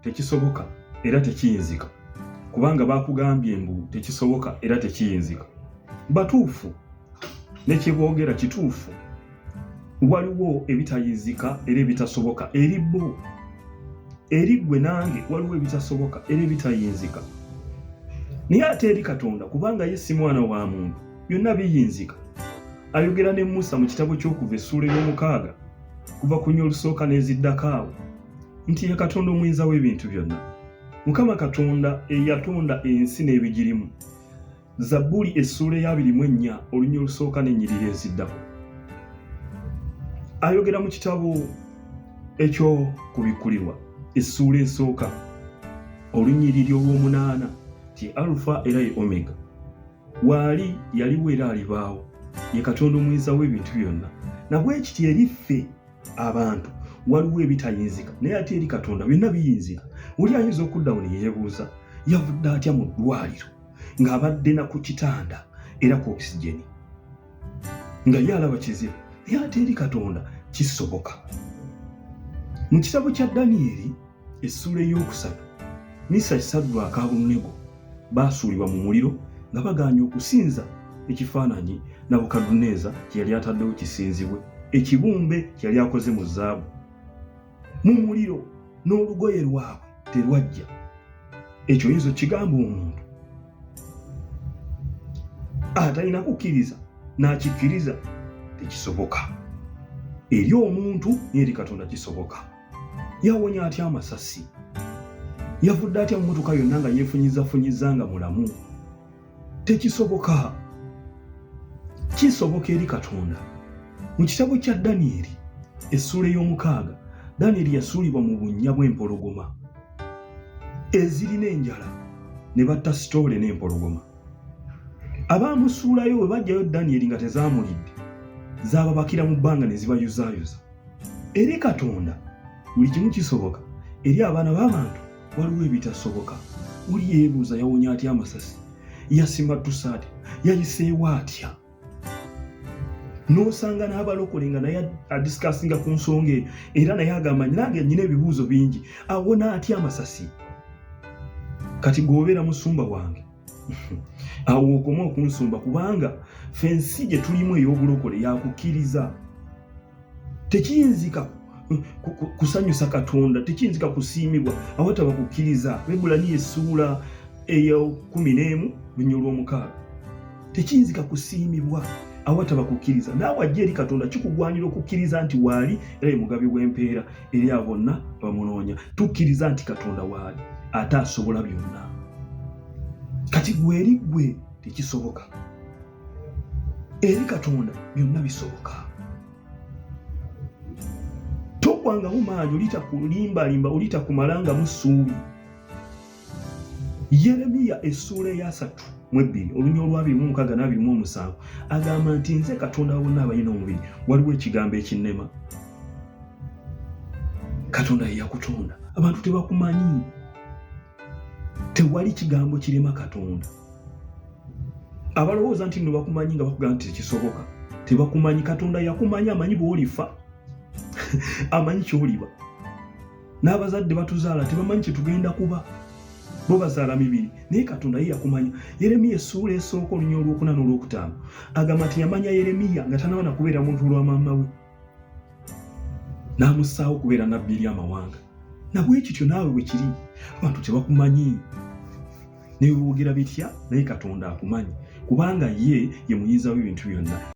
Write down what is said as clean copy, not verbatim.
tekisoboka era tekiyinzika, kubanga bakugambye mbu tekisoboka era tekiyinzika. Batuufu ne kyeboogera kituufu. Waliwo ebitayinzika era ebitasoboka eri bo, eri ggwe nange waliwo ebitasoboka era ebitayinzika. Naye ate eri Katonda, kubanga ye si mwana wa muntu, byonna biyinzika. Ayogera ne Musa mu kitabo ky'Okuva essuula ey'omukaaga kuva ku olusoka n'eziddako awo nti ye Katonda omuyinza w'ebintu byonna. Mukama Katonda eyatonda ensi n'ebigirimu. Zabbuli essuula eya 24 olunya olusooka n'ennyiriri eziddako. Ayogera mu kitabo eky'okubikkulirwa essuula esooka olunyiriri olw'omunaana ti Alpha era ye Omega. Waali yaliwo era alibaawo, ye Katonda omuyinza w'ebintu byonna. Nabwe kiti eri ffe abantu waliwo ebitayinzika, naye ate eri Katonda byonna biyinzika. Oli ayinza okuddawo ne yeebuuza yavudde atya mu ddwaliro ng'abadde na ku kitanda era ku okisigeni nga ye alaba kizibu, naye ate eri Katonda kisoboka. Mu kitabo kya Danyeri essuula ey'okusatu, Misaki Saddulaaka Abedunego baasuulibwa mu muliro nga bagaanye okusinza ekifaananyi Nabukadduneeza kye yali ataddewo kisinzibwe, ekibumbe kye yali akoze mu zaabu. Mu muliro n'olugoye lwabwe terwajja. Ekyo oyinza okigamba omuntu atalina kukkiriza n'akikkiriza? Tekisoboka. Eri omuntu n'eri Katonda kisoboka. Yawonya atya amasasi? Yavudde atya mu mmotoka yonna nga yeefunyizafunyiza nga mulamu? Tekisoboka. Kisoboka eri Katonda. Mu kitabo kya Danyeri essuula ey'omukaaga, Danyeri yasuulibwa mu bunnya bw'empologoma ezirina enjala ne batta sitoole n'empologoma. Abaamusuulayo bwe bajjayo Danyeri nga tezaamulidde, zaababakira mu bbanga ne zibayuzaayoza. Eri Katonda buli kimu kisoboka. Eri abaana b'abantu waliwo ebitasoboka. Oli yeebuuza yawonya atya amasasi? Yasimattusa atya? Yayiseewo atya? N'osanga n'abalokole nga naye adisikasinga ku nsonga eyo era naye agamba nange nnyina ebibuuzo bingi. Awona atya amasasi? Kati gwobeera musumba wange awo okoma okunsumba, kubanga ffe ensi gye tulimu ey'obulokole yakukkiriza. Tekiyinzika kusanyusa Katonda, tekiyinzika kusiimibwa awataba kukkiriza. Ebulaniya essuula eya11 lunya olw'omukaaga. Tekiyinzika kusiimibwa awataba kukkiriza. Naawe ajja eri Katonda kikugwanira okukkiriza nti waali era ye mugabi w'empeera eri abo bonna bamunoonya. Tukkiriza nti Katonda waali ate asobola byonna. Kati gwe eri ggwe tekisoboka. Eri Katonda byonna bisoboka. Tokwangamu maanyi olitakulimbalimba, olitakumalangamu ssuubi. Yeremiya essuula eya 32 olunya olwa 26 na 27 agamba nti nze Katonda wonna abalina omubiri. Waliwo ekigambo ekinnema. Katonda ye yakutonda, abantu tebakumanyi. Tewali kigambo kirema Katonda. Abalowooza nti nno bakumanyi nga bakugamba nti tekisoboka, tebakumanyi. Katonda yakumanyi, amanyi bw'olifa amanyi ky'oliba. N'abazadde batuzaala tebamanyi kye tugenda kuba, bo bazaala mibiri, naye Katonda ye yakumanya. Yeremiya essuula esooka olunya olw'okuna n'olw'okutaano agamba nti yamanya Yeremiya nga tanaba na kubeera muntu lwa maama we, n'amussaawo kubeera nabbi eri amawanga. Nabwe kityo naawe bwe kiri, abantu tebakumanyi. Ne boogera bitya, naye Katonda akumanyi, kubanga ye muyinza w'ebintu byonna.